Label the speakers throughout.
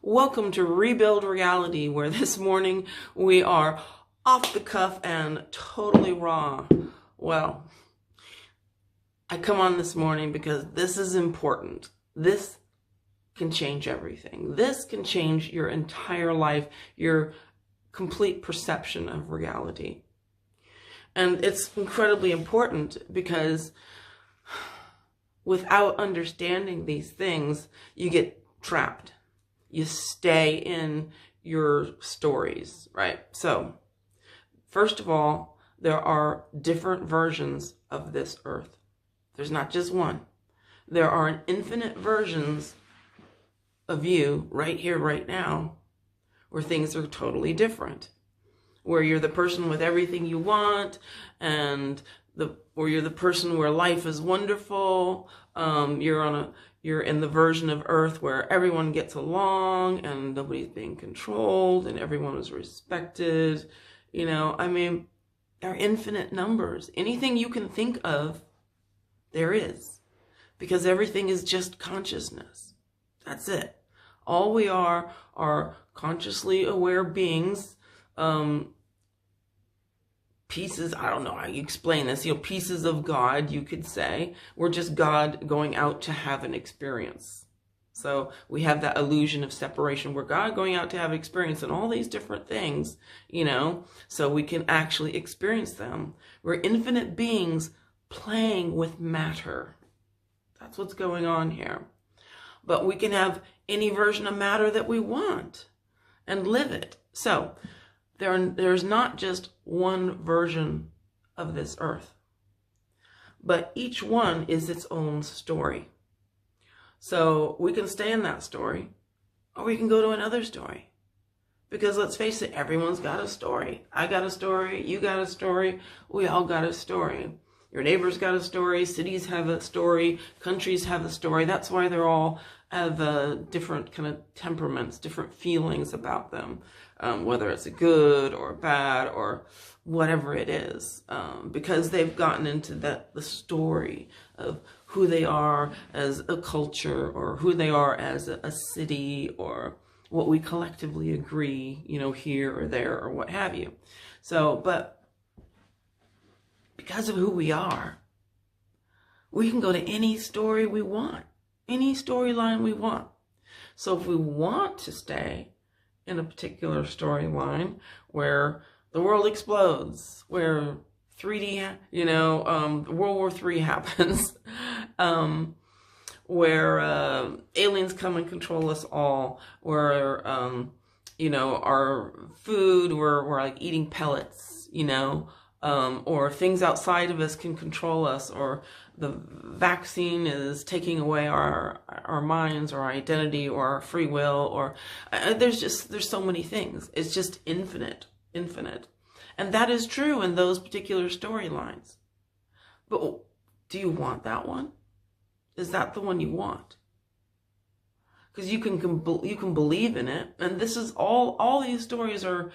Speaker 1: Welcome to Rebuild Reality, where this morning we are off the cuff and totally raw. Well, I come on this morning because this is important. This can change everything. This can change your entire life, your complete perception of reality. And it's incredibly important because without understanding these things, you get trapped. You stay in your stories, right? So, first of all, there are different versions of this earth. There's not just one. There are an infinite versions of you right here, right now, where things are totally different. Where you're the person with everything you want, and or you're the person where life is wonderful. You're in the version of Earth where everyone gets along and nobody's being controlled and everyone is respected. There are infinite numbers. Anything you can think of, there is, because everything is just consciousness. That's it. All we are consciously aware beings. Pieces, I don't know how you explain this, pieces of God, you could say. We're just God going out to have an experience. So we have that illusion of separation. We're God going out to have experience and all these different things, so we can actually experience them. We're infinite beings playing with matter. That's what's going on here. But we can have any version of matter that we want and live it. So there's not just one version of this earth, but each one is its own story. So we can stay in that story, or we can go to another story. Because let's face it, everyone's got a story. I got a story, you got a story, we all got a story. Your neighbor's got a story, cities have a story, countries have a story. That's why they're all have different kind of temperaments, different feelings about them, whether it's a good or bad or whatever it is, because they've gotten into the story of who they are as a culture, or who they are as a city, or what we collectively agree, here or there or what have you. So, but because of who we are, we can go to any story we want, any storyline we want. So if we want to stay in a particular storyline where the world explodes, where 3D, World War III happens, where aliens come and control us all, where, our food, we're like eating pellets, or things outside of us can control us, or the vaccine is taking away our minds, or our identity, or our free will, or there's so many things. It's just infinite. And that is true in those particular storylines. But do you want that one? Is that the one you want? Because you can believe in it, and this is all these stories are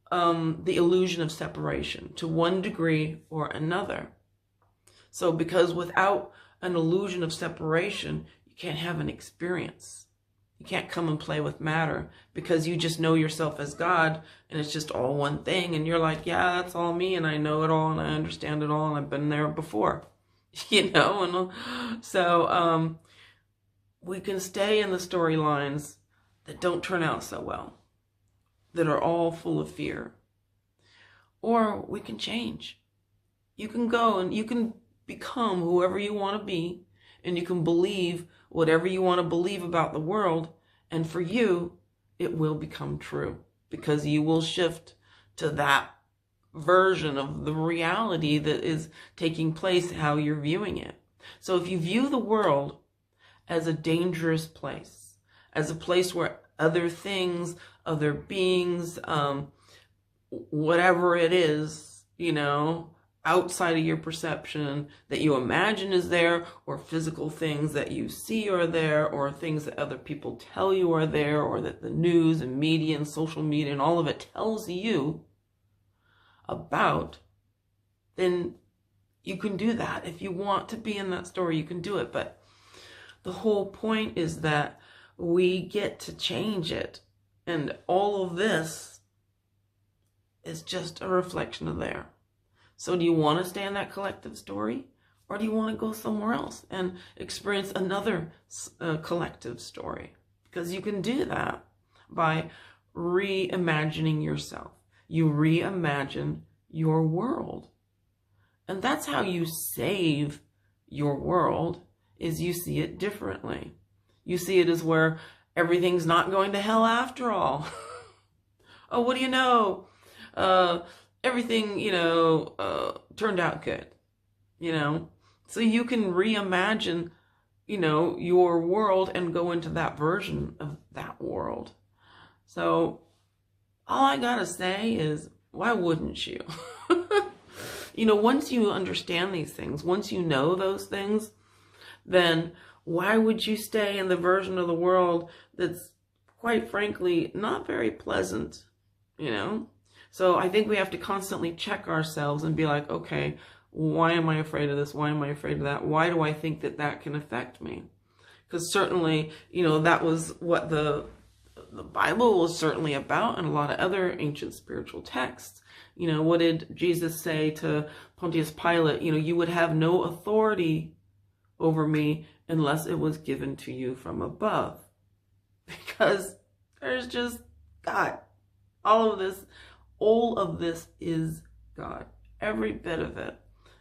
Speaker 1: the illusion of separation to one degree or another. So because without an illusion of separation, you can't have an experience. You can't come and play with matter, because you just know yourself as God, and it's just all one thing. And you're like, yeah, that's all me, and I know it all, and I understand it all, and I've been there before, And so we can stay in the storylines that don't turn out so well, that are all full of fear. Or we can change. You can go and you can become whoever you want to be, and you can believe whatever you want to believe about the world, and for you, it will become true, because you will shift to that version of the reality that is taking place, how you're viewing it. So if you view the world as a dangerous place, as a place where other things, other beings, whatever it is, outside of your perception that you imagine is there, or physical things that you see are there, or things that other people tell you are there, or that the news and media and social media and all of it tells you about, then you can do that. If you want to be in that story, you can do it. But the whole point is that we get to change it. And all of this is just a reflection of there. So do you want to stay in that collective story? Or do you want to go somewhere else and experience another collective story? Because you can do that by reimagining yourself. You reimagine your world. And that's how you save your world, is you see it differently. You see it as where everything's not going to hell after all. Oh, what do you know? Everything, turned out good, So you can reimagine, your world and go into that version of that world. So all I gotta say is, why wouldn't you? Once you understand these things, once you know those things, then why would you stay in the version of the world that's, quite frankly, not very pleasant, So I think we have to constantly check ourselves and be like, okay, why am I afraid of this? Why am I afraid of that? Why do I think that that can affect me? Because certainly, that was what the Bible was certainly about, and a lot of other ancient spiritual texts. What did Jesus say to Pontius Pilate? You would have no authority over me unless it was given to you from above. Because there's just God. All of this is God. Every bit of it.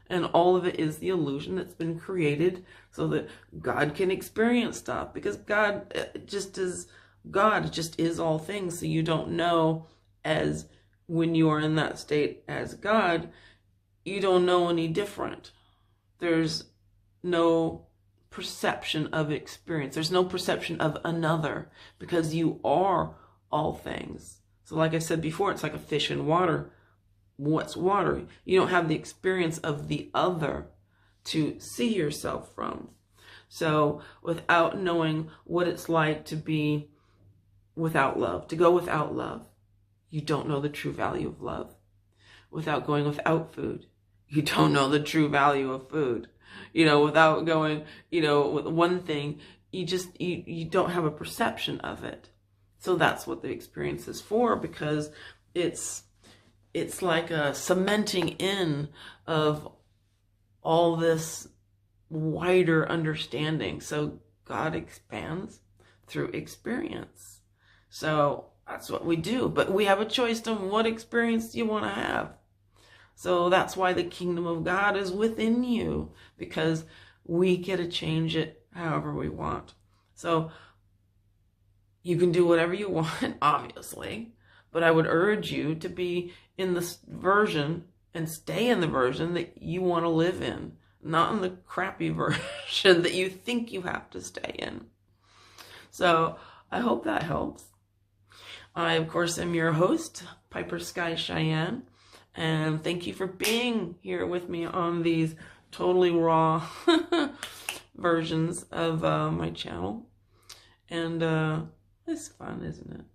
Speaker 1: And all of it is the illusion that's been created so that God can experience stuff. Because God just is God, just is all things. So you don't know, as when you are in that state as God, you don't know any different. There's no perception of experience. There's no perception of another, because you are all things. So like I said before, it's like a fish in water. What's water? You don't have the experience of the other to see yourself from. So without knowing what it's like to be without love, to go without love, you don't know the true value of love. Without going without food, you don't know the true value of food. Without going, with one thing, you don't have a perception of it. So that's what the experience is for, because it's like a cementing in of all this wider understanding. So God expands through experience. So that's what we do. But we have a choice on what experience you want to have. So that's why the kingdom of God is within you, because we get to change it however we want. So you can do whatever you want, obviously, but I would urge you to be in this version and stay in the version that you want to live in, not in the crappy version that you think you have to stay in. So I hope that helps. I, of course, am your host, Piper Sky Cheyenne, and thank you for being here with me on these totally raw versions of my channel. And it's fun, isn't it?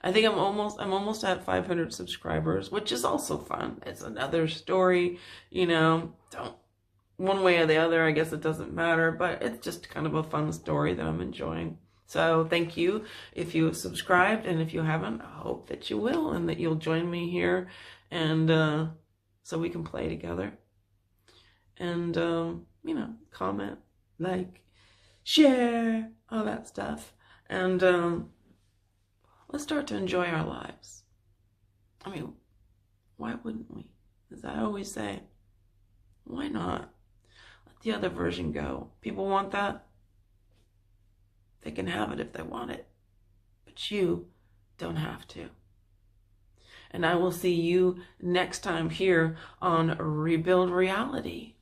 Speaker 1: I think I'm almost at 500 subscribers, which is also fun. It's another story, one way or the other, I guess it doesn't matter, but it's just kind of a fun story that I'm enjoying. So thank you if you have subscribed, and if you haven't, I hope that you will, and that you'll join me here, and so we can play together. And, comment, like, share, all that stuff. And let's start to enjoy our lives. I mean, why wouldn't we? As I always say, why not? Let the other version go. People want that. They can have it if they want it. But you don't have to. And I will see you next time here on Rebuild Reality.